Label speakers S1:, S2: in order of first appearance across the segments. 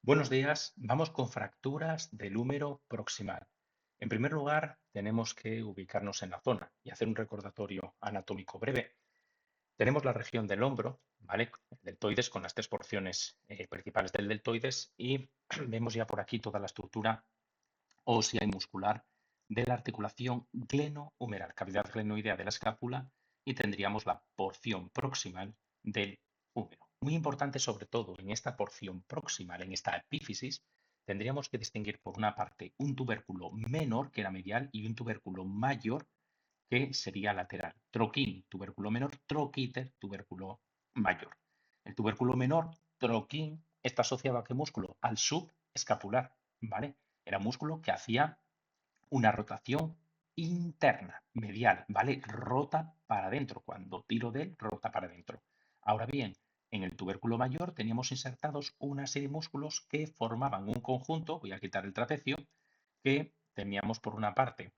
S1: Buenos días, vamos con fracturas del húmero proximal. En primer lugar, tenemos que ubicarnos en la zona y hacer un recordatorio anatómico breve. Tenemos la región del hombro, ¿vale? El deltoides con las tres porciones principales del deltoides y vemos ya por aquí toda la estructura ósea y muscular de la articulación glenohumeral, cavidad glenoidea de la escápula y tendríamos la porción proximal del húmero. Muy importante sobre todo en esta porción proximal, en esta epífisis, tendríamos que distinguir por una parte un tubérculo menor que era medial y un tubérculo mayor que sería lateral. Troquín, tubérculo menor, troquíter, tubérculo mayor. El tubérculo menor, troquín, está asociado a qué músculo? Al subescapular, ¿vale? Era un músculo que hacía una rotación interna, medial, ¿vale? Rota para adentro. Cuando tiro de él, rota para adentro. Ahora bien, en el tubérculo mayor teníamos insertados una serie de músculos que formaban un conjunto, voy a quitar el trapecio, que teníamos por una parte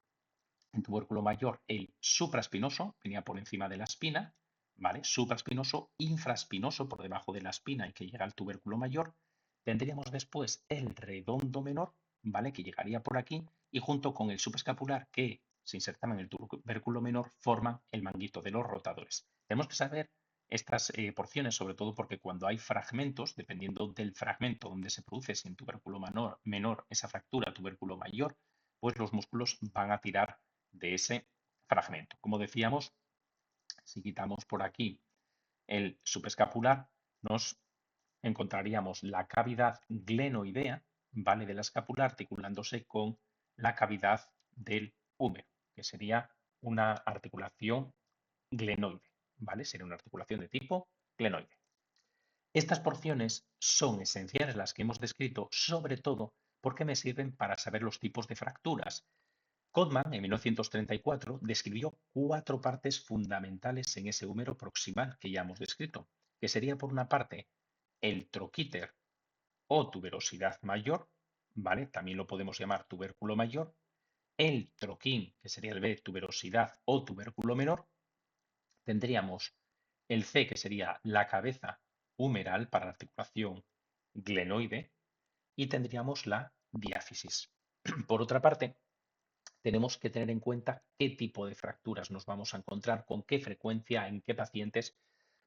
S1: en tubérculo mayor el supraespinoso, venía por encima de la espina, ¿vale? Supraespinoso, infraespinoso por debajo de la espina y que llega al tubérculo mayor. Tendríamos después el redondo menor, ¿vale? Que llegaría por aquí y junto con el subescapular que se insertaba en el tubérculo menor forman el manguito de los rotadores. Tenemos que saber estas porciones, sobre todo porque cuando hay fragmentos, dependiendo del fragmento donde se produce, si en tubérculo menor esa fractura, tubérculo mayor, pues los músculos van a tirar de ese fragmento. Como decíamos, si quitamos por aquí el subescapular, nos encontraríamos la cavidad glenoidea, ¿vale? De la escápula articulándose con la cavidad del húmero, que sería una articulación glenoide, ¿vale? Sería una articulación de tipo glenoide. Estas porciones son esenciales, las que hemos descrito, sobre todo porque me sirven para saber los tipos de fracturas. Codman, en 1934, describió cuatro partes fundamentales en ese húmero proximal que ya hemos descrito, que sería por una parte el troquíter o tuberosidad mayor, ¿vale? También lo podemos llamar tubérculo mayor, el troquín, que sería el B, tuberosidad o tubérculo menor, tendríamos el C, que sería la cabeza humeral para la articulación glenoide, y tendríamos la diáfisis. Por otra parte, tenemos que tener en cuenta qué tipo de fracturas nos vamos a encontrar, con qué frecuencia, en qué pacientes.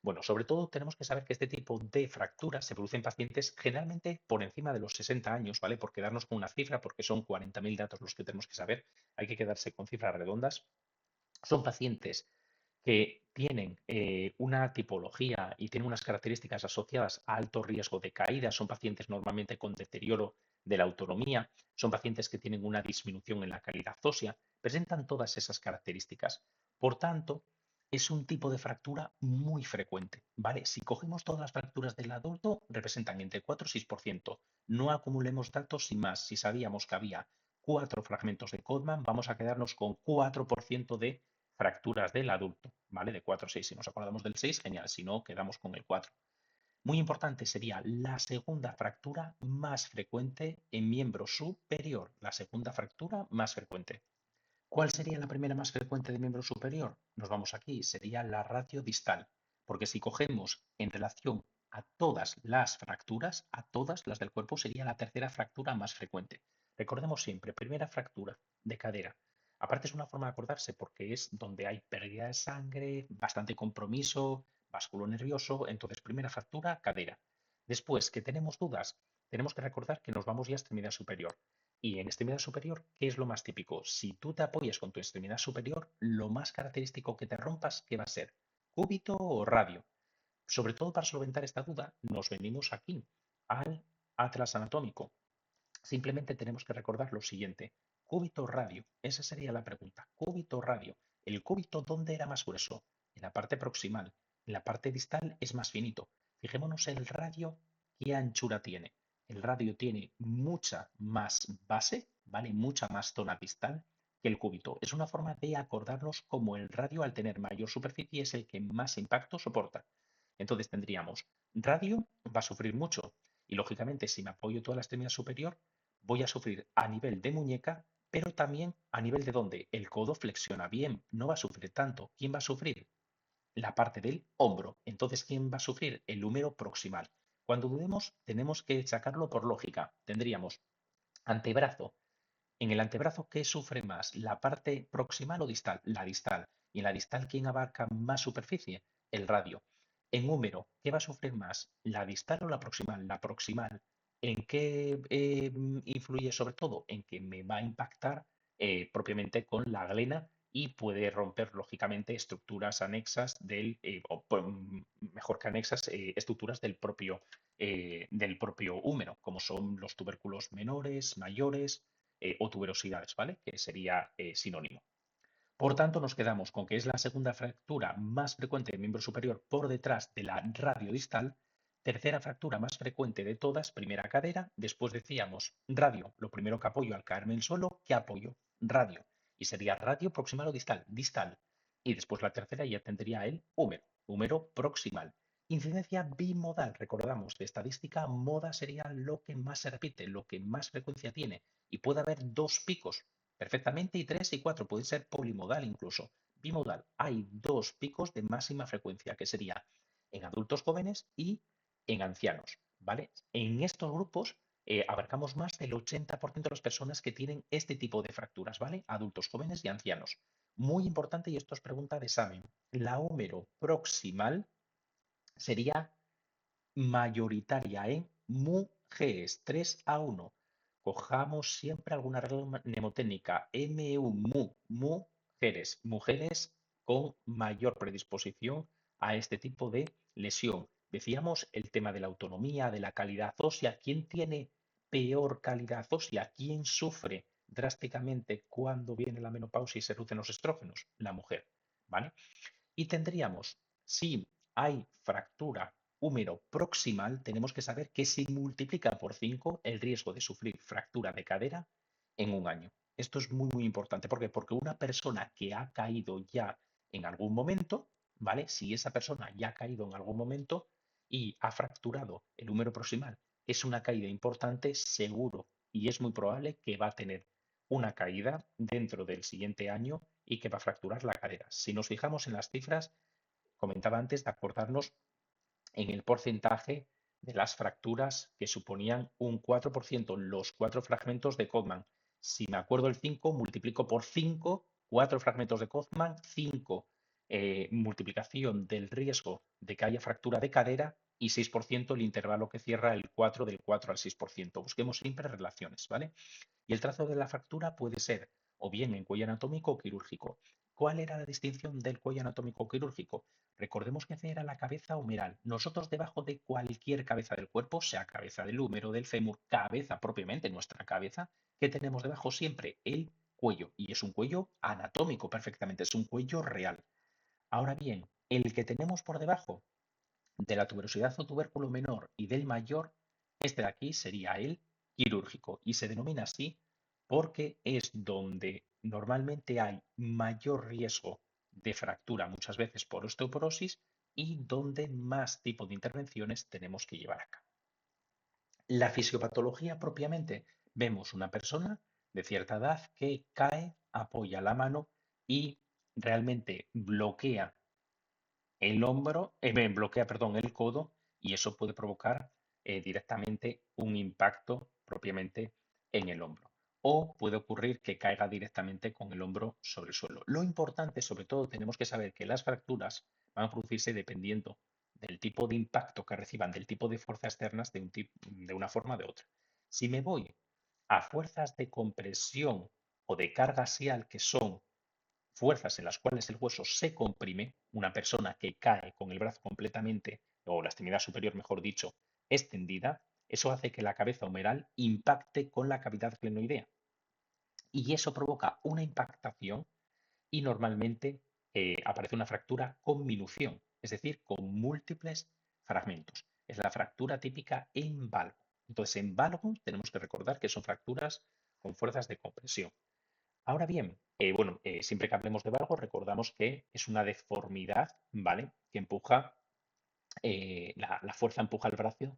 S1: Bueno, sobre todo tenemos que saber que este tipo de fracturas se producen en pacientes generalmente por encima de los 60 años, ¿vale? Por quedarnos con una cifra, porque son 40.000 datos los que tenemos que saber, hay que quedarse con cifras redondas. Son pacientes que tienen una tipología y tienen unas características asociadas a alto riesgo de caída, son pacientes normalmente con deterioro de la autonomía, son pacientes que tienen una disminución en la calidad ósea, presentan todas esas características. Por tanto, es un tipo de fractura muy frecuente, ¿vale? Si cogemos todas las fracturas del adulto, representan entre 4 y 6%. No acumulemos datos sin más. Si sabíamos que había cuatro fragmentos de Codman, vamos a quedarnos con 4% de fracturas del adulto, ¿vale? De 4 a 6. Si nos acordamos del 6, genial. Si no, quedamos con el 4. Muy importante sería la segunda fractura más frecuente en miembro superior. La segunda fractura más frecuente. ¿Cuál sería la primera más frecuente de miembro superior? Nos vamos aquí, sería la ratio distal, porque si cogemos en relación a todas las fracturas, a todas las del cuerpo, sería la tercera fractura más frecuente. Recordemos siempre, primera fractura de cadera. Aparte es una forma de acordarse porque es donde hay pérdida de sangre, bastante compromiso, básculo nervioso, entonces primera fractura, cadera. Después, que tenemos dudas, tenemos que recordar que nos vamos ya a extremidad superior. Y en extremidad superior, ¿qué es lo más típico? Si tú te apoyas con tu extremidad superior, lo más característico que te rompas, ¿qué va a ser? ¿Cúbito o radio? Sobre todo para solventar esta duda, nos venimos aquí al atlas anatómico. Simplemente tenemos que recordar lo siguiente. Cúbito o radio, esa sería la pregunta. Cúbito o radio. ¿El cúbito dónde era más grueso? En la parte proximal. En la parte distal es más finito. Fijémonos el radio, ¿qué anchura tiene? El radio tiene mucha más base, ¿vale? Mucha más zona distal que el cúbito. Es una forma de acordarnos como el radio al tener mayor superficie es el que más impacto soporta. Entonces tendríamos radio va a sufrir mucho y lógicamente si me apoyo toda la extremidad superior voy a sufrir a nivel de muñeca, pero también a nivel de donde el codo flexiona bien, no va a sufrir tanto. ¿Quién va a sufrir? La parte del hombro. Entonces, ¿quién va a sufrir? El húmero proximal. Cuando dudemos, tenemos que sacarlo por lógica. Tendríamos antebrazo. En el antebrazo, ¿qué sufre más? ¿La parte proximal o distal? La distal. Y en la distal, ¿quién abarca más superficie? El radio. En húmero, ¿qué va a sufrir más? ¿La distal o la proximal? La proximal. ¿En qué influye sobre todo? En que me va a impactar propiamente con la glena y puede romper lógicamente estructuras anexas mejor que anexas, estructuras del propio húmero, como son los tubérculos menores, mayores o tuberosidades, ¿vale? Que sería sinónimo. Por tanto, nos quedamos con que es la segunda fractura más frecuente del miembro superior por detrás de la radiodistal, tercera fractura más frecuente de todas, primera cadera, después decíamos radio, lo primero que apoyo al caerme en el suelo, ¿qué apoyo? Radio. Y sería radio proximal o distal, distal. Y después la tercera ya tendría el húmero, húmero proximal. Incidencia bimodal, recordamos, de estadística, moda sería lo que más se repite, lo que más frecuencia tiene. Y puede haber dos picos, perfectamente, y 3 y 4 puede ser polimodal incluso. Bimodal, hay dos picos de máxima frecuencia, que sería en adultos jóvenes y en ancianos, ¿vale? En estos grupos abarcamos más del 80% de las personas que tienen este tipo de fracturas, ¿vale? Adultos jóvenes y ancianos. Muy importante, y esto es pregunta de examen, la húmero proximal sería mayoritaria en mujeres, 3-1. Cojamos siempre alguna regla mnemotécnica. Mujeres. Mujeres con mayor predisposición a este tipo de lesión. Decíamos el tema de la autonomía, de la calidad ósea. ¿Quién tiene peor calidad ósea? ¿Quién sufre drásticamente cuando viene la menopausia y se reducen los estrógenos? La mujer, ¿vale? Y tendríamos, si hay fractura húmero proximal, tenemos que saber que se multiplica por 5 el riesgo de sufrir fractura de cadera en un año. Esto es muy, muy importante. ¿Por qué? Porque una persona que ha caído ya en algún momento, ¿vale? Si esa persona ya ha caído en algún momento y ha fracturado el húmero proximal, es una caída importante, seguro, y es muy probable que va a tener una caída dentro del siguiente año y que va a fracturar la cadera. Si nos fijamos en las cifras, comentaba antes de acordarnos en el porcentaje de las fracturas que suponían un 4%, los cuatro fragmentos de Codman. Si me acuerdo el 5, multiplico por 5, 4 fragmentos de Codman, 5 multiplicación del riesgo de que haya fractura de cadera y 6% el intervalo que cierra el 4 del 4 al 6%. Busquemos siempre relaciones, ¿vale? Y el trazo de la fractura puede ser o bien en cuello anatómico o quirúrgico. ¿Cuál era la distinción del cuello anatómico quirúrgico? Recordemos que era la cabeza humeral. Nosotros debajo de cualquier cabeza del cuerpo, sea cabeza del húmero, del fémur, cabeza propiamente, nuestra cabeza, ¿qué tenemos debajo siempre? El cuello. Y es un cuello anatómico perfectamente, es un cuello real. Ahora bien, el que tenemos por debajo de la tuberosidad o tubérculo menor y del mayor, este de aquí sería el quirúrgico y se denomina así porque es donde normalmente hay mayor riesgo de fractura, muchas veces por osteoporosis, y donde más tipo de intervenciones tenemos que llevar a cabo. La fisiopatología propiamente, vemos una persona de cierta edad que cae, apoya la mano y realmente bloquea el hombro, bloquea, perdón, el codo y eso puede provocar directamente un impacto propiamente en el hombro. O puede ocurrir que caiga directamente con el hombro sobre el suelo. Lo importante, sobre todo, tenemos que saber que las fracturas van a producirse dependiendo del tipo de impacto que reciban, del tipo de fuerzas externas de una forma o de otra. Si me voy a fuerzas de compresión o de carga axial, que son fuerzas en las cuales el hueso se comprime, una persona que cae con el brazo completamente, o la extremidad superior, mejor dicho, extendida, eso hace que la cabeza humeral impacte con la cavidad glenoidea. Y eso provoca una impactación y normalmente aparece una fractura con minución, es decir, con múltiples fragmentos. Es la fractura típica en valgo. Entonces, en valgo tenemos que recordar que son fracturas con fuerzas de compresión. Ahora bien, siempre que hablemos de valgo, recordamos que es una deformidad, ¿vale? Que empuja, la fuerza empuja el brazo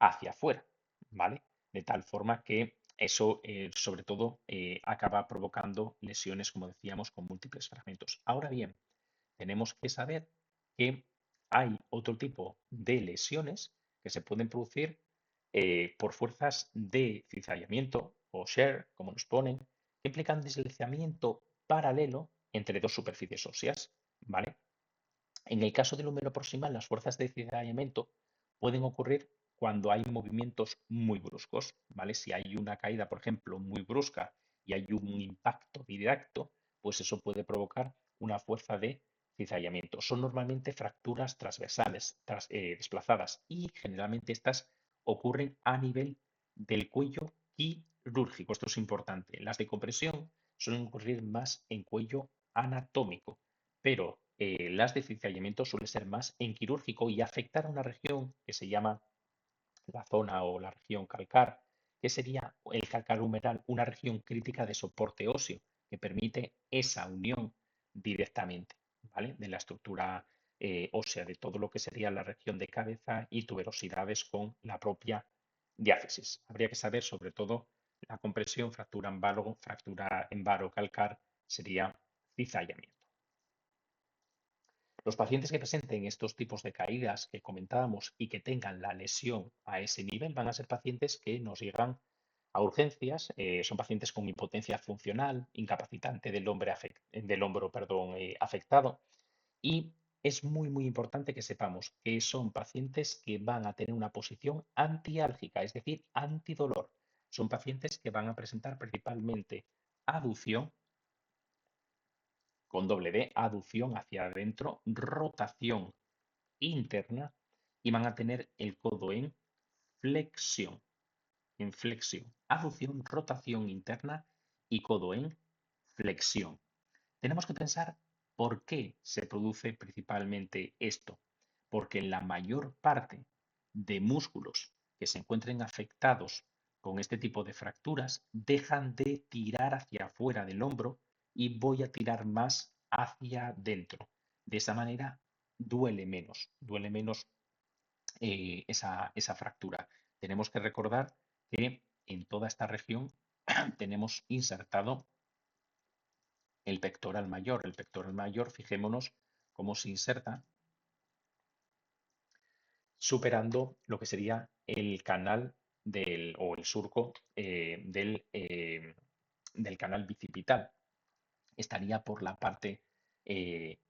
S1: hacia afuera, ¿vale? De tal forma que eso, sobre todo, acaba provocando lesiones, como decíamos, con múltiples fragmentos. Ahora bien, tenemos que saber que hay otro tipo de lesiones que se pueden producir por fuerzas de cizallamiento o shear, como nos ponen, que implican deslizamiento paralelo entre dos superficies óseas, ¿vale? En el caso del húmero proximal, las fuerzas de cizallamiento pueden ocurrir cuando hay movimientos muy bruscos, ¿vale? Si hay una caída, por ejemplo, muy brusca y hay un impacto directo, pues eso puede provocar una fuerza de cizallamiento. Son normalmente fracturas transversales desplazadas y generalmente estas ocurren a nivel del cuello quirúrgico. Esto es importante. Las de compresión suelen ocurrir más en cuello anatómico, pero las de cizallamiento suele ser más en quirúrgico y afectar a una región que se llama la zona o la región calcar, que sería el calcar humeral, una región crítica de soporte óseo que permite esa unión directamente, ¿vale? De la estructura ósea, de todo lo que sería la región de cabeza y tuberosidades con la propia diáfisis. Habría que saber sobre todo la compresión, fractura en varo calcar sería cizallamiento. Los pacientes que presenten estos tipos de caídas que comentábamos y que tengan la lesión a ese nivel van a ser pacientes que nos llegan a urgencias, son pacientes con impotencia funcional, incapacitante del hombro, perdón, afectado, y es muy importante que sepamos que son pacientes que van a tener una posición antiálgica, es decir, antidolor. Son pacientes que van a presentar principalmente aducción con doble D, aducción hacia adentro, rotación interna y van a tener el codo en flexión, aducción, rotación interna y codo en flexión. Tenemos que pensar por qué se produce principalmente esto, porque la mayor parte de músculos que se encuentren afectados con este tipo de fracturas dejan de tirar hacia afuera del hombro y voy a tirar más hacia dentro. De esa manera duele menos esa fractura. Tenemos que recordar que en toda esta región tenemos insertado el pectoral mayor. El pectoral mayor, fijémonos cómo se inserta superando lo que sería el canal o el surco del canal bicipital. Estaría por la parte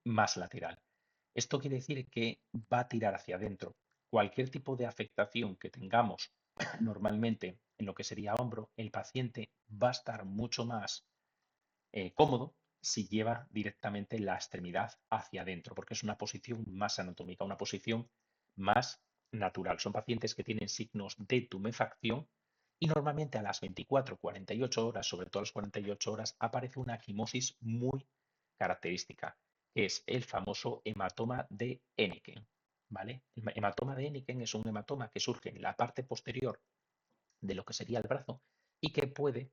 S1: más lateral. Esto quiere decir que va a tirar hacia adentro. Cualquier tipo de afectación que tengamos normalmente en lo que sería hombro, el paciente va a estar mucho más cómodo si lleva directamente la extremidad hacia adentro, porque es una posición más anatómica, una posición más natural. Son pacientes que tienen signos de tumefacción y normalmente a las 24, 48 horas, sobre todo a las 48 horas, aparece una equimosis muy característica, que es el famoso hematoma de Henneken. ¿Vale? El hematoma de Henneken es un hematoma que surge en la parte posterior de lo que sería el brazo y que puede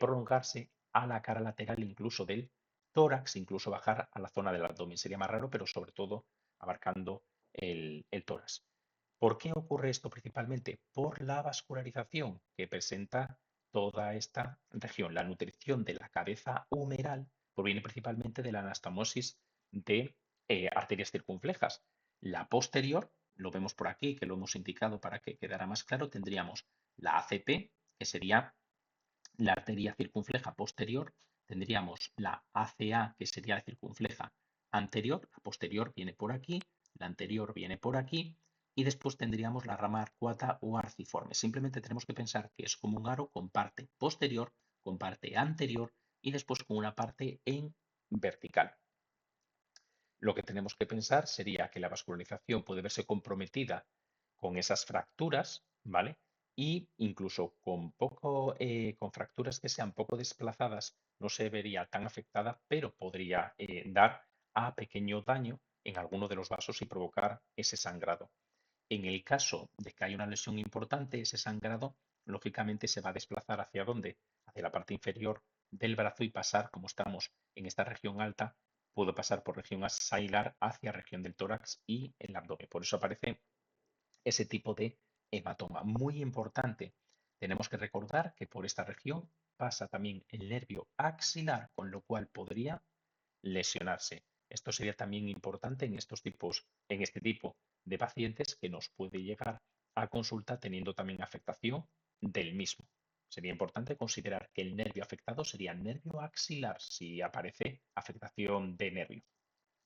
S1: prolongarse a la cara lateral incluso del tórax, incluso bajar a la zona del abdomen. Sería más raro, pero sobre todo abarcando el tórax. ¿Por qué ocurre esto principalmente? Por la vascularización que presenta toda esta región. La nutrición de la cabeza humeral proviene principalmente de la anastomosis de arterias circunflejas. La posterior, lo vemos por aquí, que lo hemos indicado para que quedara más claro, tendríamos la ACP, que sería la arteria circunfleja posterior, tendríamos la ACA, que sería la circunfleja anterior, la posterior viene por aquí, la anterior viene por aquí, y después tendríamos la rama arcuata o arciforme. Simplemente tenemos que pensar que es como un aro con parte posterior, con parte anterior y después con una parte en vertical. Lo que tenemos que pensar sería que la vascularización puede verse comprometida con esas fracturas, ¿vale? Y incluso con fracturas que sean poco desplazadas, no se vería tan afectada, pero podría dar a pequeño daño en alguno de los vasos y provocar ese sangrado. En el caso de que haya una lesión importante, ese sangrado lógicamente se va a desplazar hacia dónde, hacia la parte inferior del brazo y pasar, como estamos en esta región alta, puedo pasar por región axilar hacia región del tórax y el abdomen. Por eso aparece ese tipo de hematoma. Muy importante, tenemos que recordar que por esta región pasa también el nervio axilar, con lo cual podría lesionarse. Esto sería también importante en este tipo de pacientes que nos puede llegar a consulta teniendo también afectación del mismo. Sería importante considerar que el nervio afectado sería el nervio axilar si aparece afectación de nervio.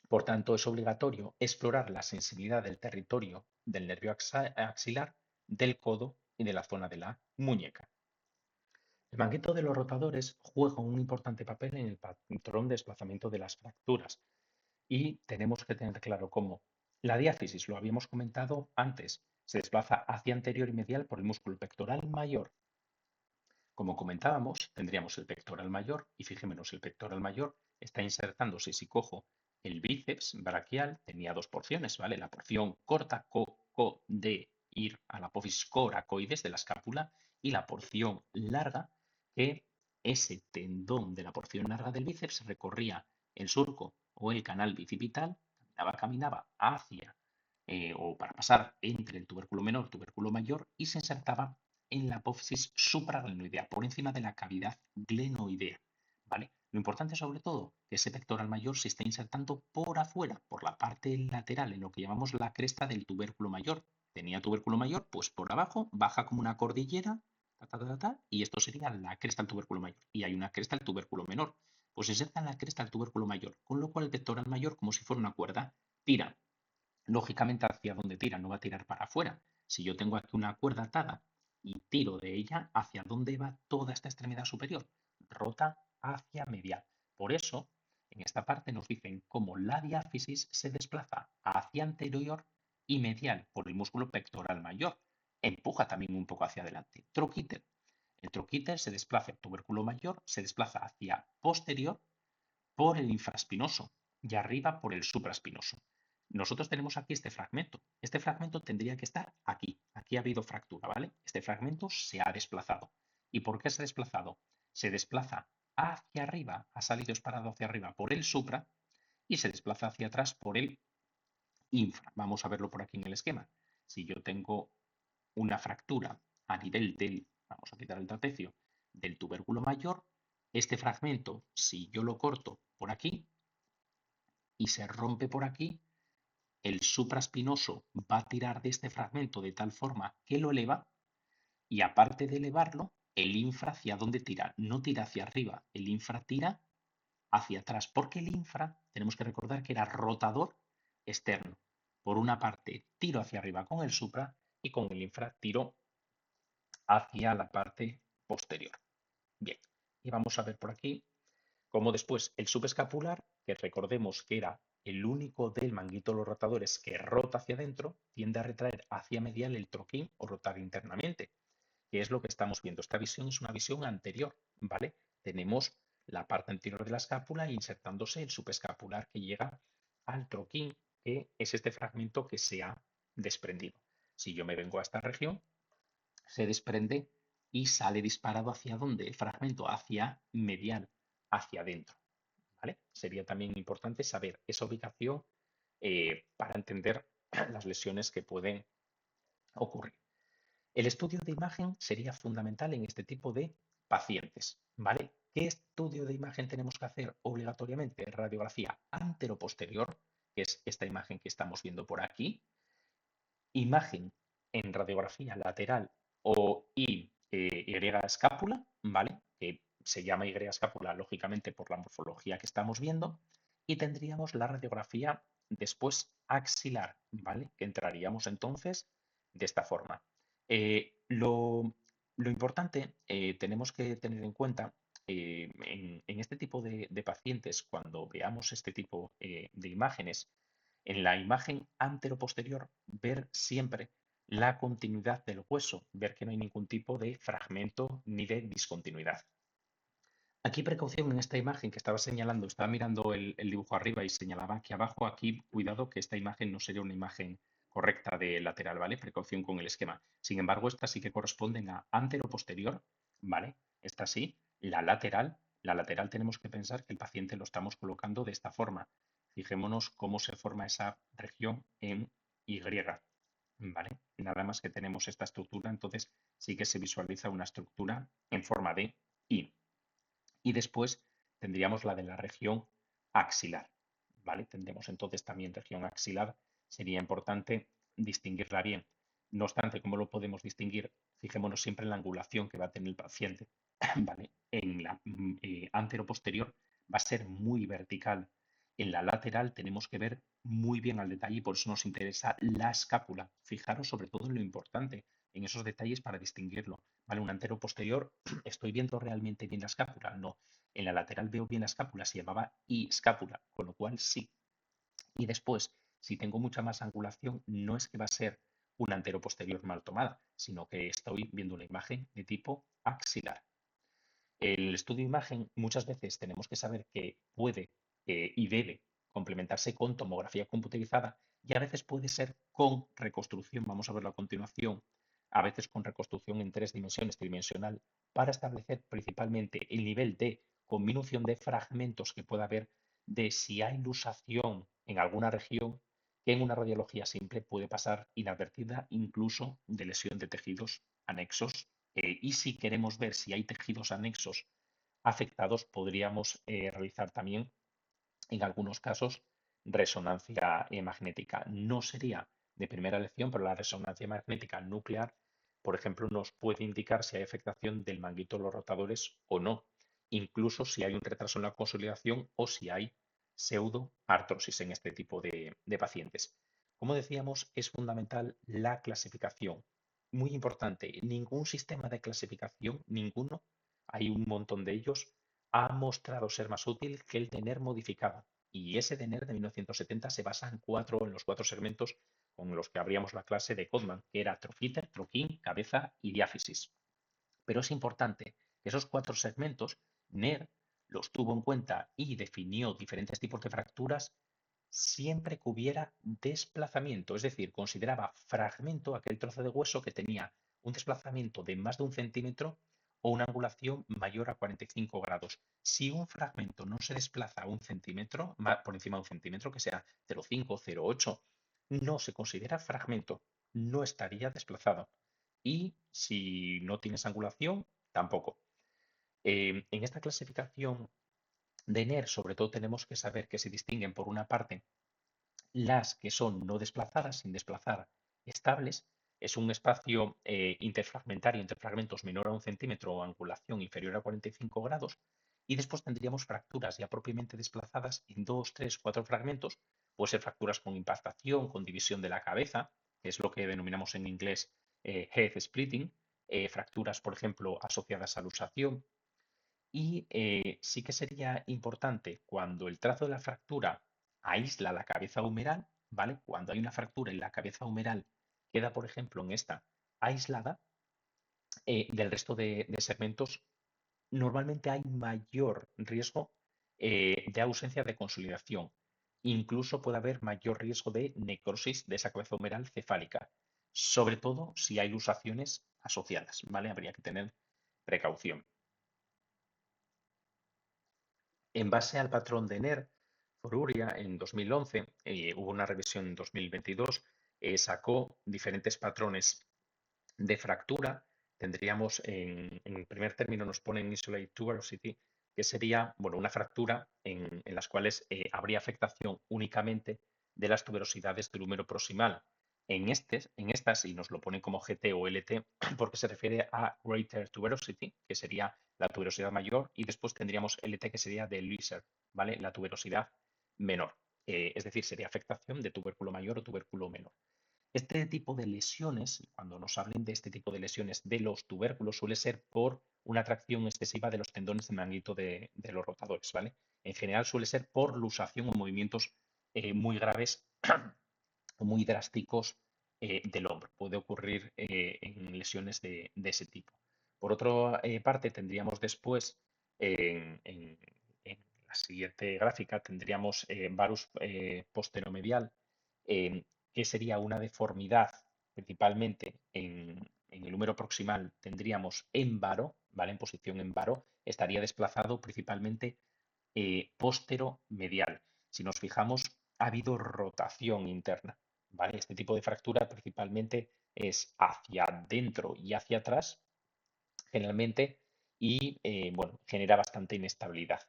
S1: Por tanto, es obligatorio explorar la sensibilidad del territorio del nervio axilar, del codo y de la zona de la muñeca. El manguito de los rotadores juega un importante papel en el patrón de desplazamiento de las fracturas y tenemos que tener claro cómo la diáfisis, lo habíamos comentado antes, se desplaza hacia anterior y medial por el músculo pectoral mayor. Como comentábamos, tendríamos el pectoral mayor y fijémonos, el pectoral mayor está insertándose, si cojo el bíceps braquial, tenía dos porciones, ¿vale? La porción corta, de ir a la apófisis coracoides de la escápula y la porción larga, que ese tendón de la porción larga del bíceps recorría el surco o el canal bicipital, caminaba hacia o para pasar entre el tubérculo menor y tubérculo mayor y se insertaba en la apófisis supraglenoidea, por encima de la cavidad glenoidea, ¿vale? Lo importante sobre todo que ese pectoral mayor se está insertando por afuera, por la parte lateral, en lo que llamamos la cresta del tubérculo mayor. Tenía tubérculo mayor, pues por abajo baja como una cordillera, y esto sería la cresta del tubérculo mayor. Y hay una cresta del tubérculo menor, pues se inserta en la cresta del tubérculo mayor, con lo cual el pectoral mayor, como si fuera una cuerda, tira. Lógicamente, hacia donde tira, no va a tirar para afuera. Si yo tengo aquí una cuerda atada y tiro de ella, ¿hacia dónde va toda esta extremidad superior? Rota hacia medial. Por eso, en esta parte nos dicen cómo la diáfisis se desplaza hacia anterior y medial por el músculo pectoral mayor. Empuja también un poco hacia adelante. Troquíter. El troquíter se desplaza, el tubérculo mayor se desplaza hacia posterior por el infraespinoso y arriba por el supraespinoso. Nosotros tenemos aquí este fragmento. Este fragmento tendría que estar aquí. Aquí ha habido fractura, ¿vale? Este fragmento se ha desplazado. ¿Y por qué se ha desplazado? Se desplaza hacia arriba, ha salido disparado hacia arriba por el supra y se desplaza hacia atrás por el infra. Vamos a verlo por aquí en el esquema. Si yo tengo una fractura a nivel del, vamos a quitar el trapecio, del tubérculo mayor, este fragmento, si yo lo corto por aquí y se rompe por aquí, el supraespinoso va a tirar de este fragmento de tal forma que lo eleva y aparte de elevarlo, el infra hacia dónde tira, no tira hacia arriba, el infra tira hacia atrás, porque el infra tenemos que recordar que era rotador externo. Por una parte tiro hacia arriba con el supra y con el infra tiro hacia la parte posterior. Bien, y vamos a ver por aquí cómo después el subescapular, que recordemos que era el único del manguito de los rotadores que rota hacia adentro, tiende a retraer hacia medial el troquín o rotar internamente, que es lo que estamos viendo. Esta visión es una visión anterior, ¿vale? Tenemos la parte anterior de la escápula insertándose el subescapular que llega al troquín, que es este fragmento que se ha desprendido. Si yo me vengo a esta región, se desprende y sale disparado hacia dónde, el fragmento hacia medial, hacia adentro, ¿vale? Sería también importante saber esa ubicación para entender las lesiones que pueden ocurrir. El estudio de imagen sería fundamental en este tipo de pacientes, ¿vale? ¿Qué estudio de imagen tenemos que hacer obligatoriamente? Radiografía antero-posterior, que es esta imagen que estamos viendo por aquí, imagen en radiografía lateral o Y escápula, ¿vale? Que se llama Y escápula lógicamente por la morfología que estamos viendo, y tendríamos la radiografía después axilar, ¿vale? Que entraríamos entonces de esta forma. Lo importante, tenemos que tener en cuenta en este tipo de pacientes, cuando veamos este tipo de imágenes, en la imagen antero-posterior, ver siempre la continuidad del hueso, ver que no hay ningún tipo de fragmento ni de discontinuidad. Aquí precaución en esta imagen que estaba señalando, estaba mirando el dibujo arriba y señalaba aquí abajo, aquí cuidado que esta imagen no sería una imagen correcta de lateral, ¿vale? Precaución con el esquema. Sin embargo, estas sí que corresponden a antero-posterior, ¿vale? Esta sí, la lateral tenemos que pensar que el paciente lo estamos colocando de esta forma. Fijémonos cómo se forma esa región en Y, ¿vale? Nada más que tenemos esta estructura, entonces sí que se visualiza una estructura en forma de Y. Y después tendríamos la de la región axilar, ¿vale? Tendremos entonces también región axilar, sería importante distinguirla bien. No obstante, ¿cómo lo podemos distinguir? Fijémonos siempre en la angulación que va a tener el paciente, ¿vale? En la anteroposterior va a ser muy vertical. En la lateral tenemos que ver muy bien al detalle y por eso nos interesa la escápula. Fijaros sobre todo en lo importante, en esos detalles para distinguirlo. ¿Vale? Un anteroposterior, ¿estoy viendo realmente bien la escápula? No. En la lateral veo bien la escápula, se llamaba escápula, con lo cual sí. Y después, si tengo mucha más angulación, no es que va a ser una anteroposterior mal tomada, sino que estoy viendo una imagen de tipo axilar. El estudio de imagen muchas veces tenemos que saber que puede y debe complementarse con tomografía computerizada y a veces puede ser con reconstrucción, vamos a verlo a continuación, a veces con reconstrucción en 3 dimensiones, tridimensional, para establecer principalmente el nivel de conminución de fragmentos que pueda haber de si hay luxación en alguna región que en una radiología simple puede pasar inadvertida, incluso de lesión de tejidos anexos. Y si queremos ver si hay tejidos anexos afectados, podríamos realizar también, en algunos casos, resonancia magnética. No sería de primera elección, pero la resonancia magnética nuclear, por ejemplo, nos puede indicar si hay afectación del manguito de los rotadores o no, incluso si hay un retraso en la consolidación o si hay pseudoartrosis en este tipo de pacientes. Como decíamos, es fundamental la clasificación. Muy importante, ningún sistema de clasificación, ninguno, hay un montón de ellos, ha mostrado ser más útil que el de NER modificado. Y ese de NER de 1970 se basa en los cuatro segmentos con los que abríamos la clase de Codman, que era troquíter, troquín, cabeza y diáfisis. Pero es importante que esos cuatro segmentos, NER los tuvo en cuenta y definió diferentes tipos de fracturas siempre que hubiera desplazamiento, es decir, consideraba fragmento aquel trozo de hueso que tenía un desplazamiento de más de 1 centímetro o una angulación mayor a 45 grados. Si un fragmento no se desplaza a 1 centímetro, por encima de 1 centímetro, que sea 0,5 o 0,8, no se considera fragmento, no estaría desplazado. Y si no tienes angulación, tampoco. En esta clasificación de NER, sobre todo tenemos que saber que se distinguen por una parte las que son no desplazadas, sin desplazar, estables, es un espacio interfragmentario entre fragmentos menor a 1 centímetro o angulación inferior a 45 grados. Y después tendríamos fracturas ya propiamente desplazadas en 2, 3, 4 fragmentos. Puede ser fracturas con impactación, con división de la cabeza, que es lo que denominamos en inglés head splitting. Fracturas, por ejemplo, asociadas a luxación. Y sí que sería importante cuando el trazo de la fractura aísla la cabeza humeral, ¿vale? Cuando hay una fractura y la cabeza humeral queda, por ejemplo, en esta aislada del resto de segmentos, normalmente hay mayor riesgo de ausencia de consolidación. Incluso puede haber mayor riesgo de necrosis de esa cabeza humeral cefálica, sobre todo si hay luxaciones asociadas, ¿vale? Habría que tener precaución. En base al patrón de NER, Foruria en 2011, hubo una revisión en 2022, sacó diferentes patrones de fractura. Tendríamos, en primer término, nos ponen Isolate Tuberosity, que sería, bueno, una fractura en las cuales habría afectación únicamente de las tuberosidades del húmero proximal. En estas, y nos lo ponen como GT o LT, porque se refiere a Greater Tuberosity, que sería la tuberosidad mayor, y después tendríamos LT, que sería de Lesser, ¿vale? La tuberosidad menor. Es decir, sería afectación de tubérculo mayor o tubérculo menor. Este tipo de lesiones, cuando nos hablen de este tipo de lesiones de los tubérculos, suele ser por una tracción excesiva de los tendones de manguito de los rotadores, ¿vale? En general suele ser por luxación o movimientos muy graves o muy drásticos del hombro. Puede ocurrir en lesiones de ese tipo. Por otra parte, tendríamos después, en la siguiente gráfica, tendríamos varus posteromedial, eh, que sería una deformidad principalmente en el húmero proximal, tendríamos en varo, ¿vale? En posición en varo, estaría desplazado principalmente posteromedial. Si nos fijamos, ha habido rotación interna, ¿vale? Este tipo de fractura principalmente es hacia adentro y hacia atrás, generalmente, y bueno, genera bastante inestabilidad.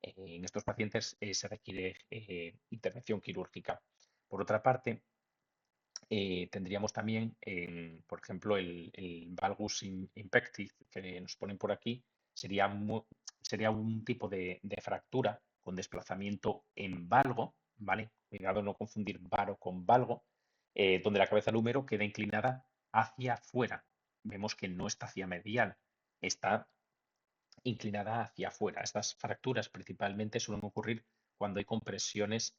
S1: En estos pacientes se requiere intervención quirúrgica. Por otra parte, Tendríamos también, por ejemplo, el valgus impecti que nos ponen por aquí, sería, sería un tipo de fractura con desplazamiento en valgo, ¿vale? Cuidado no confundir varo con valgo, donde la cabeza del húmero queda inclinada hacia afuera. Vemos que no está hacia medial, está inclinada hacia afuera. Estas fracturas principalmente suelen ocurrir cuando hay compresiones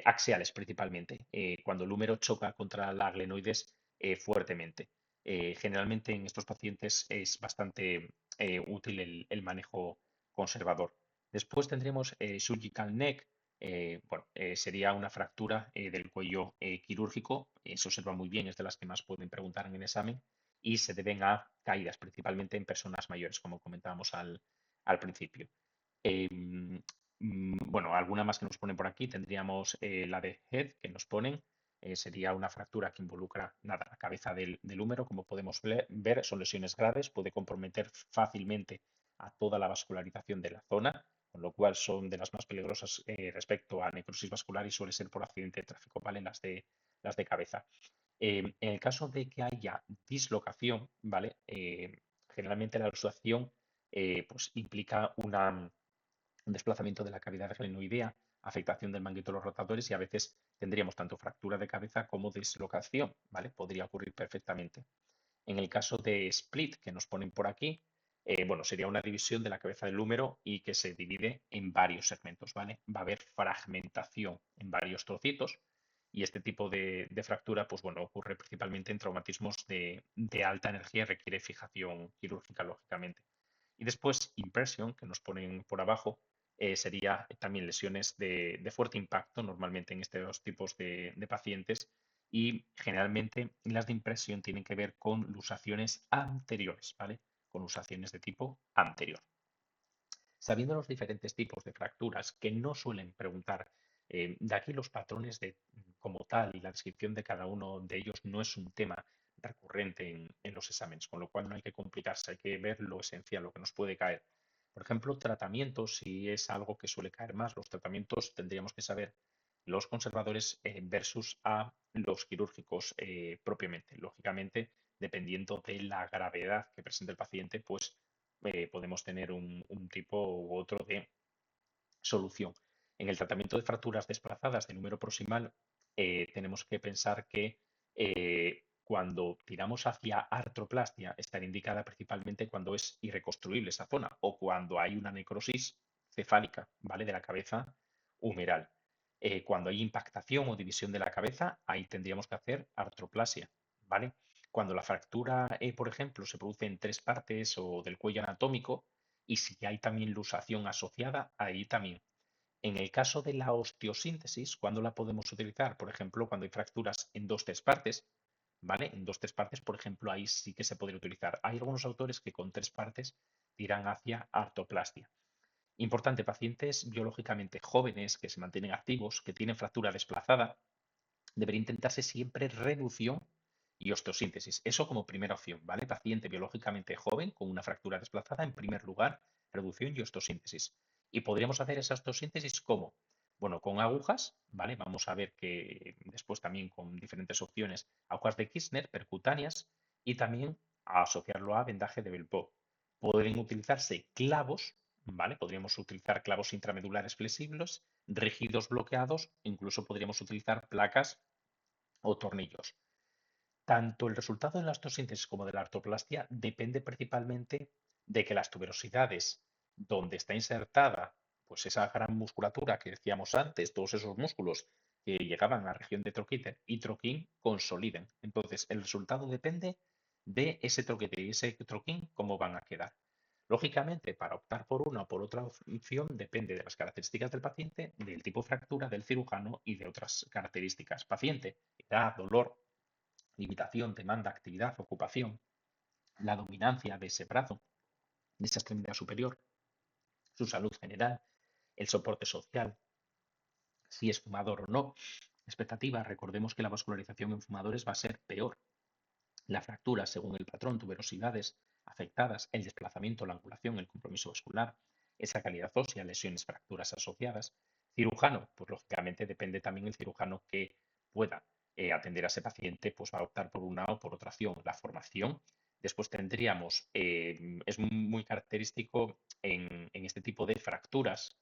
S1: axiales principalmente, cuando el húmero choca contra la glenoides fuertemente. Generalmente en estos pacientes es bastante útil el manejo conservador. Después tendremos surgical neck. Bueno, sería una fractura del cuello quirúrgico. Se observa muy bien, es de las que más pueden preguntar en el examen y se deben a caídas, principalmente en personas mayores, como comentábamos al principio. Bueno, alguna más que nos ponen por aquí, tendríamos la de head que nos ponen, sería una fractura que involucra nada, la cabeza del húmero, como podemos ver, son lesiones graves, puede comprometer fácilmente a toda la vascularización de la zona, con lo cual son de las más peligrosas respecto a necrosis vascular y suele ser por accidente de tráfico, ¿vale? Las de cabeza. En el caso de que haya dislocación, ¿vale? Generalmente la luxación pues implica un desplazamiento de la cavidad glenoidea, afectación del manguito de los rotadores y a veces tendríamos tanto fractura de cabeza como dislocación, ¿vale? Podría ocurrir perfectamente. En el caso de split que nos ponen por aquí, bueno, sería una división de la cabeza del húmero y que se divide en varios segmentos, ¿vale? Va a haber fragmentación en varios trocitos y este tipo de fractura, pues bueno, ocurre principalmente en traumatismos de alta energía y requiere fijación quirúrgica, lógicamente. Y después impression, que nos ponen por abajo, sería también lesiones de fuerte impacto, normalmente en estos tipos de pacientes, y generalmente las de impresión tienen que ver con luxaciones anteriores, ¿vale? Con luxaciones de tipo anterior. Sabiendo los diferentes tipos de fracturas que no suelen preguntar, de aquí los patrones como tal y la descripción de cada uno de ellos no es un tema recurrente en los exámenes, con lo cual no hay que complicarse, hay que ver lo esencial, lo que nos puede caer. Por ejemplo, tratamientos, si es algo que suele caer más, los tratamientos tendríamos que saber los conservadores versus a los quirúrgicos propiamente. Lógicamente, dependiendo de la gravedad que presente el paciente, pues podemos tener un tipo u otro de solución. En el tratamiento de fracturas desplazadas de número proximal, tenemos que pensar que cuando tiramos hacia artroplastia, estará indicada principalmente cuando es irreconstruible esa zona o cuando hay una necrosis cefálica, ¿vale? De la cabeza humeral. Cuando hay impactación o división de la cabeza, ahí tendríamos que hacer artroplasia, ¿vale? Cuando la fractura, por ejemplo, se produce en tres partes o del cuello anatómico, y si hay también luxación asociada, ahí también. En el caso de la osteosíntesis, ¿cuándo la podemos utilizar? Por ejemplo, cuando hay fracturas en dos, tres partes, ¿vale? En dos, tres partes, por ejemplo, ahí sí que se podría utilizar. Hay algunos autores que con tres partes tiran hacia artoplastia. Importante, pacientes biológicamente jóvenes que se mantienen activos, que tienen fractura desplazada, debería intentarse siempre reducción y osteosíntesis. Eso como primera opción, ¿vale? Paciente biológicamente joven con una fractura desplazada, en primer lugar, reducción y osteosíntesis. Y podríamos hacer esa osteosíntesis ¿cómo? Bueno, con agujas, ¿vale? Vamos a ver que después también con diferentes opciones, agujas de Kirchner, percutáneas, y también a asociarlo a vendaje de Belpot. Podrían utilizarse clavos, ¿vale? Podríamos utilizar clavos intramedulares flexibles, rígidos bloqueados, incluso podríamos utilizar placas o tornillos. Tanto el resultado de la osteosíntesis como de la artroplastia depende principalmente de que las tuberosidades donde está insertada pues esa gran musculatura que decíamos antes, todos esos músculos que llegaban a la región de troquíter y troquín consoliden. Entonces, el resultado depende de ese troquete y ese troquín cómo van a quedar. Lógicamente, para optar por una o por otra opción depende de las características del paciente, del tipo de fractura, del cirujano y de otras características. Paciente, edad, dolor, limitación, demanda, actividad, ocupación, la dominancia de ese brazo, de esa extremidad superior, su salud general, el soporte social, si es fumador o no. Expectativa, recordemos que la vascularización en fumadores va a ser peor. La fractura, según el patrón, tuberosidades afectadas, el desplazamiento, la angulación, el compromiso vascular, esa calidad ósea, lesiones, fracturas asociadas. Cirujano, pues lógicamente depende también el cirujano que pueda atender a ese paciente, pues va a optar por una o por otra opción, la formación. Después tendríamos, es muy característico en este tipo de fracturas,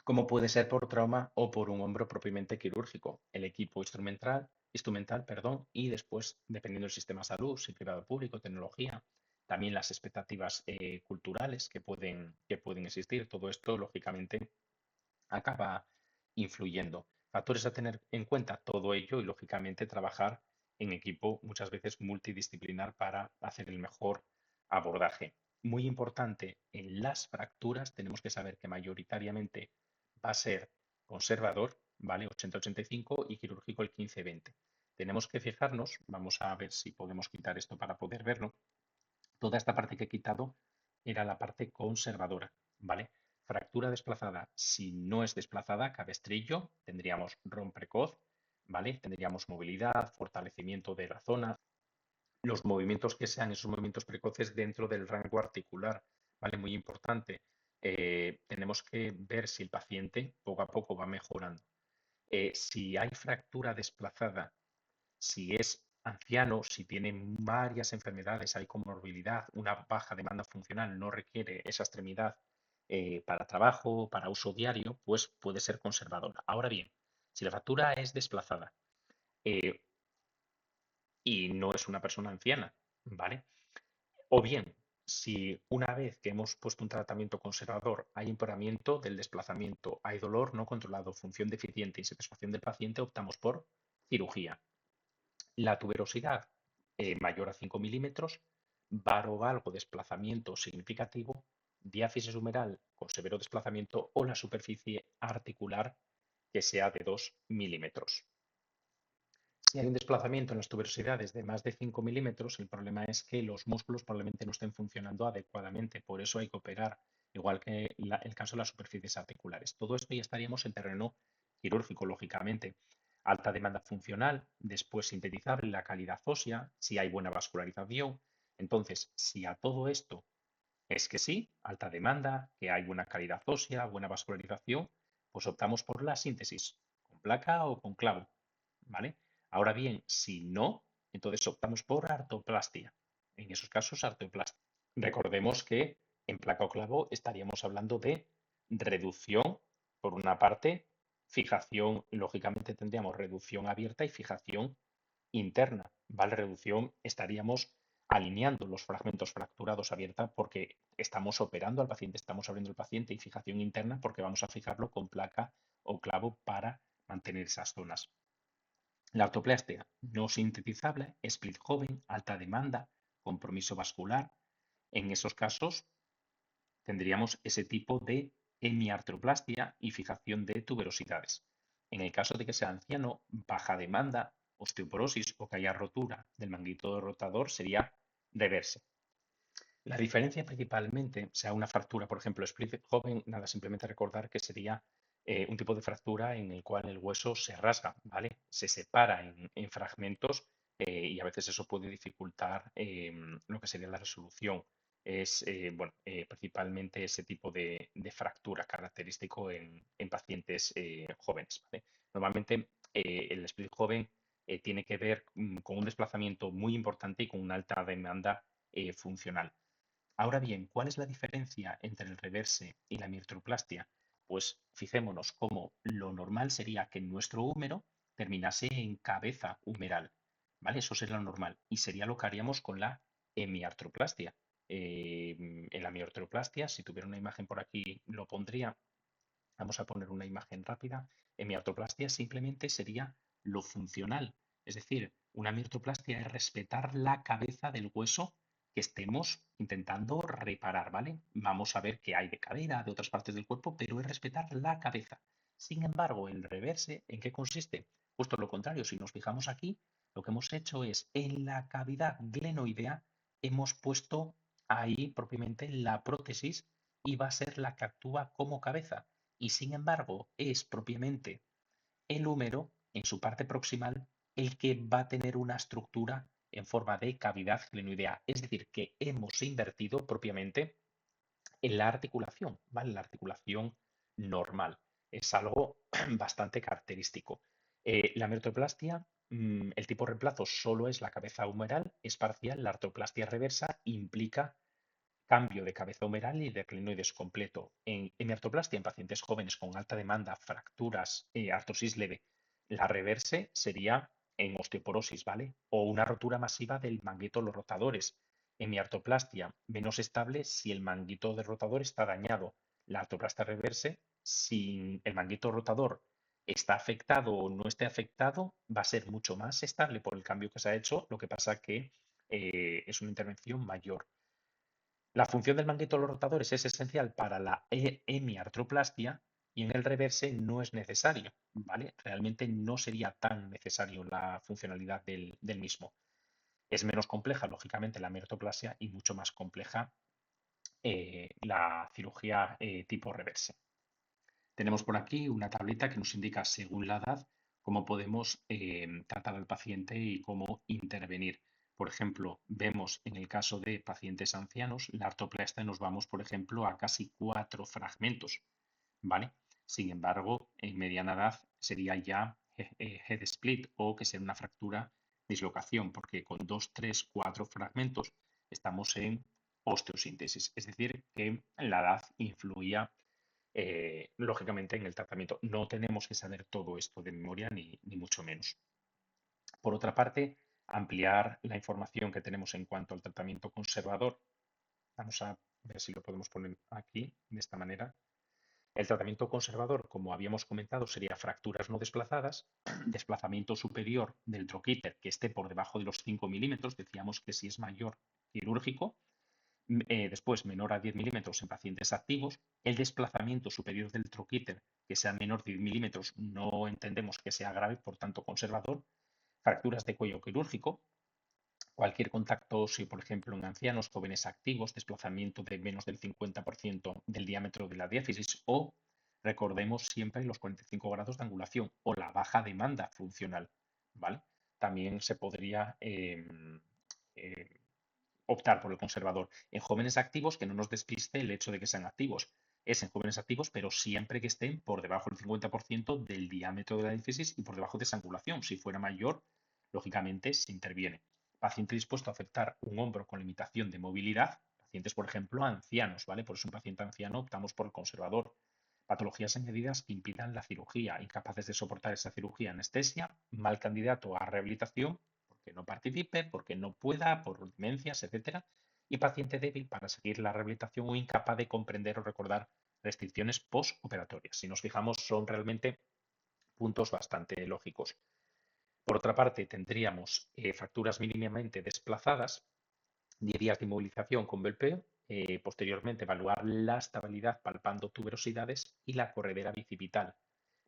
S1: como puede ser por trauma o por un hombro propiamente quirúrgico, el equipo instrumental, perdón, y después, dependiendo del sistema de salud, si privado o público, tecnología, también las expectativas culturales que pueden existir. Todo esto, lógicamente, acaba influyendo. Factores a tener en cuenta, todo ello y, lógicamente, trabajar en equipo muchas veces multidisciplinar para hacer el mejor abordaje. Muy importante, en las fracturas tenemos que saber que mayoritariamente va a ser conservador, ¿vale? 80-85 y quirúrgico el 15-20. Tenemos que fijarnos, vamos a ver si podemos quitar esto para poder verlo. Toda esta parte que he quitado era la parte conservadora, ¿vale? Fractura desplazada, si no es desplazada, cabestrillo, tendríamos ron precoz, ¿vale? Tendríamos movilidad, fortalecimiento de la zona, los movimientos que sean esos movimientos precoces dentro del rango articular, ¿vale? Muy importante. Tenemos que ver si el paciente poco a poco va mejorando. Si hay fractura desplazada, si es anciano, si tiene varias enfermedades, hay comorbilidad, una baja demanda funcional, no requiere esa extremidad para trabajo, para uso diario, pues puede ser conservadora. Ahora bien, si la fractura es desplazada eh, y no es una persona anciana, ¿vale? O bien, si una vez que hemos puesto un tratamiento conservador hay empeoramiento del desplazamiento, hay dolor no controlado, función deficiente, insatisfacción del paciente, optamos por cirugía. La tuberosidad mayor a 5 milímetros, varovalgo desplazamiento significativo, diáfisis humeral con severo desplazamiento o la superficie articular que sea de 2 milímetros. Si hay un desplazamiento en las tuberosidades de más de 5 milímetros, el problema es que los músculos probablemente no estén funcionando adecuadamente, por eso hay que operar, igual que el caso de las superficies articulares. Todo esto ya estaríamos en terreno quirúrgico, lógicamente. Alta demanda funcional, después sintetizable la calidad ósea, si hay buena vascularización. Entonces, si a todo esto es que sí, alta demanda, que hay buena calidad ósea, buena vascularización, pues optamos por la síntesis, con placa o con clavo, ¿vale? Ahora bien, si no, entonces optamos por artoplastia. En esos casos, artoplastia. Recordemos que en placa o clavo estaríamos hablando de reducción, por una parte, fijación, lógicamente tendríamos reducción abierta y fijación interna, ¿vale? Reducción, estaríamos alineando los fragmentos fracturados abierta porque estamos operando al paciente, estamos abriendo el paciente, y fijación interna porque vamos a fijarlo con placa o clavo para mantener esas zonas. La ortoplastia no sintetizable, split joven, alta demanda, compromiso vascular. En esos casos tendríamos ese tipo de hemiartroplastia y fijación de tuberosidades. En el caso de que sea anciano, baja demanda, osteoporosis o que haya rotura del manguito rotador, sería reverse. La diferencia principalmente, sea una fractura, por ejemplo, split joven, nada, simplemente recordar que sería un tipo de fractura en el cual el hueso se rasga, ¿vale? Se separa en fragmentos y a veces eso puede dificultar lo que sería la resolución. Es, bueno, principalmente ese tipo de fractura característico en pacientes jóvenes, ¿vale? Normalmente el split joven tiene que ver con un desplazamiento muy importante y con una alta demanda funcional. Ahora bien, ¿cuál es la diferencia entre el reverse y la miotroplastia? Pues fijémonos cómo lo normal sería que nuestro húmero terminase en cabeza humeral, ¿vale? Eso sería lo normal y sería lo que haríamos con la hemiartroplastia. En la miotroplastia, si tuviera una imagen por aquí, lo pondría. Vamos a poner una imagen rápida. Hemiartroplastia simplemente sería lo funcional, es decir, una miotroplastia es respetar la cabeza del hueso que estemos intentando reparar, ¿vale? Vamos a ver qué hay de cadera, de otras partes del cuerpo, pero es respetar la cabeza. Sin embargo, el reverse, ¿en qué consiste? Justo lo contrario, si nos fijamos aquí, lo que hemos hecho es en la cavidad glenoidea hemos puesto ahí propiamente la prótesis y va a ser la que actúa como cabeza. Y sin embargo, es propiamente el húmero, en su parte proximal, el que va a tener una estructura en forma de cavidad glenoidea. Es decir, que hemos invertido propiamente en la articulación, ¿vale? La articulación normal. Es algo bastante característico. La artroplastia, el tipo de reemplazo solo es la cabeza humeral, es parcial. La artroplastia reversa implica cambio de cabeza humeral y de clinoides completo. En hemiartroplastia en pacientes jóvenes con alta demanda, fracturas, artrosis leve, la reverse sería en osteoporosis, ¿vale? O una rotura masiva del manguito de los rotadores. Hemiartroplastia menos estable si el manguito del rotador está dañado. La artroplastia reverse, si el manguito rotador está afectado o no esté afectado, va a ser mucho más estable por el cambio que se ha hecho, lo que pasa que es una intervención mayor. La función del manguito de los rotadores es esencial para la hemiartroplastia y en el reverse no es necesario, ¿vale? Realmente no sería tan necesario la funcionalidad del mismo. Es menos compleja, lógicamente, la hemiartroplastia y mucho más compleja la cirugía tipo reverse. Tenemos por aquí una tableta que nos indica, según la edad, cómo podemos tratar al paciente y cómo intervenir. Por ejemplo, vemos en el caso de pacientes ancianos, la artroplastia nos vamos, por ejemplo, a casi 4 fragmentos, ¿vale? Sin embargo, en mediana edad sería ya head split o que sea una fractura dislocación, porque con 2, 3, 4 fragmentos estamos en osteosíntesis, es decir, que la edad influía lógicamente en el tratamiento. No tenemos que saber todo esto de memoria ni mucho menos. Por otra parte, ampliar la información que tenemos en cuanto al tratamiento conservador. Vamos a ver si lo podemos poner aquí de esta manera. El tratamiento conservador, como habíamos comentado, sería fracturas no desplazadas, desplazamiento superior del troquíter que esté por debajo de los 5 milímetros. Decíamos que si es mayor, quirúrgico. Después, menor a 10 milímetros en pacientes activos. El desplazamiento superior del troquíter que sea menor de 10 milímetros no entendemos que sea grave, por tanto conservador. Fracturas de cuello quirúrgico. Cualquier contacto óseo, por ejemplo, en ancianos jóvenes activos, desplazamiento de menos del 50% del diámetro de la diáfisis o, recordemos siempre, los 45 grados de angulación o la baja demanda funcional, ¿vale? También se podría eh, optar por el conservador. En jóvenes activos, que no nos despiste el hecho de que sean activos. Es en jóvenes activos, pero siempre que estén por debajo del 50% del diámetro de la diáfisis y por debajo de esa angulación. Si fuera mayor, lógicamente se interviene. Paciente dispuesto a aceptar un hombro con limitación de movilidad. Pacientes, por ejemplo, ancianos, ¿vale? Por eso un paciente anciano optamos por el conservador. Patologías añadidas que impidan la cirugía, incapaces de soportar esa cirugía, anestesia, mal candidato a rehabilitación porque no participe, porque no pueda, por demencias, etcétera, y paciente débil para seguir la rehabilitación o incapaz de comprender o recordar restricciones postoperatorias. Si nos fijamos, son realmente puntos bastante lógicos. Por otra parte, tendríamos fracturas mínimamente desplazadas, 10 días de inmovilización con Belpeo, posteriormente evaluar la estabilidad palpando tuberosidades y la corredera bicipital.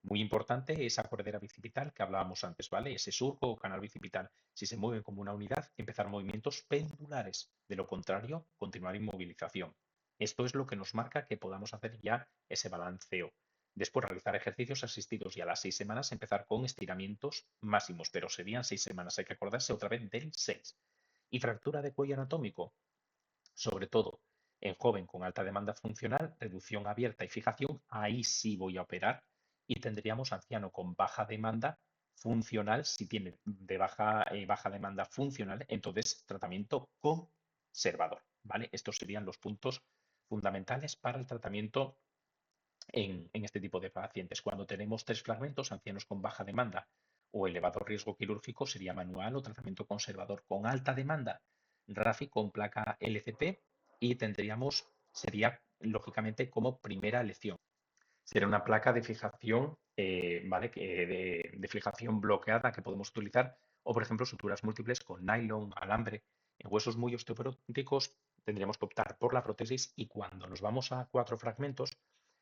S1: Muy importante esa corredera bicipital que hablábamos antes, ¿vale? Ese surco o canal bicipital. Si se mueven como una unidad, empezar movimientos pendulares. De lo contrario, continuar inmovilización. Esto es lo que nos marca que podamos hacer ya ese balanceo. Después realizar ejercicios asistidos y a las 6 semanas empezar con estiramientos máximos, pero serían 6 semanas. Hay que acordarse otra vez del 6. Y fractura de cuello anatómico, sobre todo en joven con alta demanda funcional, reducción abierta y fijación, ahí sí voy a operar y tendríamos anciano con baja demanda funcional, si tiene de baja demanda funcional, entonces tratamiento conservador, ¿vale? Estos serían los puntos fundamentales para el tratamiento en este tipo de pacientes. Cuando tenemos 3 fragmentos, ancianos con baja demanda o elevado riesgo quirúrgico, sería manual o tratamiento conservador. Con alta demanda, RAFI con placa LCP y tendríamos, sería lógicamente como primera elección. Sería una placa de fijación, ¿vale? De fijación bloqueada que podemos utilizar o, por ejemplo, suturas múltiples con nylon, alambre. En huesos muy osteoporóticos tendríamos que optar por la prótesis y cuando nos vamos a 4 fragmentos,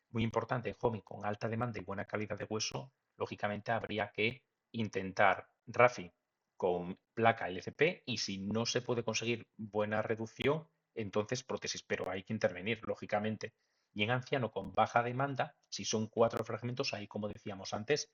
S1: muy importante, en joven con alta demanda y buena calidad de hueso, lógicamente habría que intentar RAFI con placa LCP y si no se puede conseguir buena reducción, entonces prótesis, pero hay que intervenir, lógicamente. Y en anciano con baja demanda, si son 4 fragmentos, ahí como decíamos antes,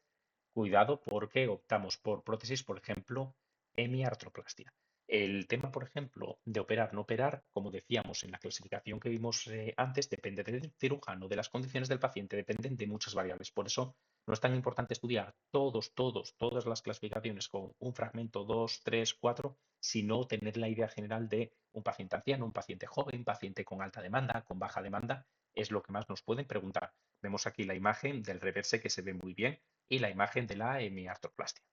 S1: cuidado porque optamos por prótesis, por ejemplo, hemiartroplastia. El tema, por ejemplo, de operar, no operar, como decíamos en la clasificación que vimos antes, depende del cirujano, de las condiciones del paciente, dependen de muchas variables. Por eso no es tan importante estudiar todas las clasificaciones con un fragmento 2, 3, 4, sino tener la idea general de un paciente anciano, un paciente joven, un paciente con alta demanda, con baja demanda, es lo que más nos pueden preguntar. Vemos aquí la imagen del reverse que se ve muy bien y la imagen de la hemiartroplastia.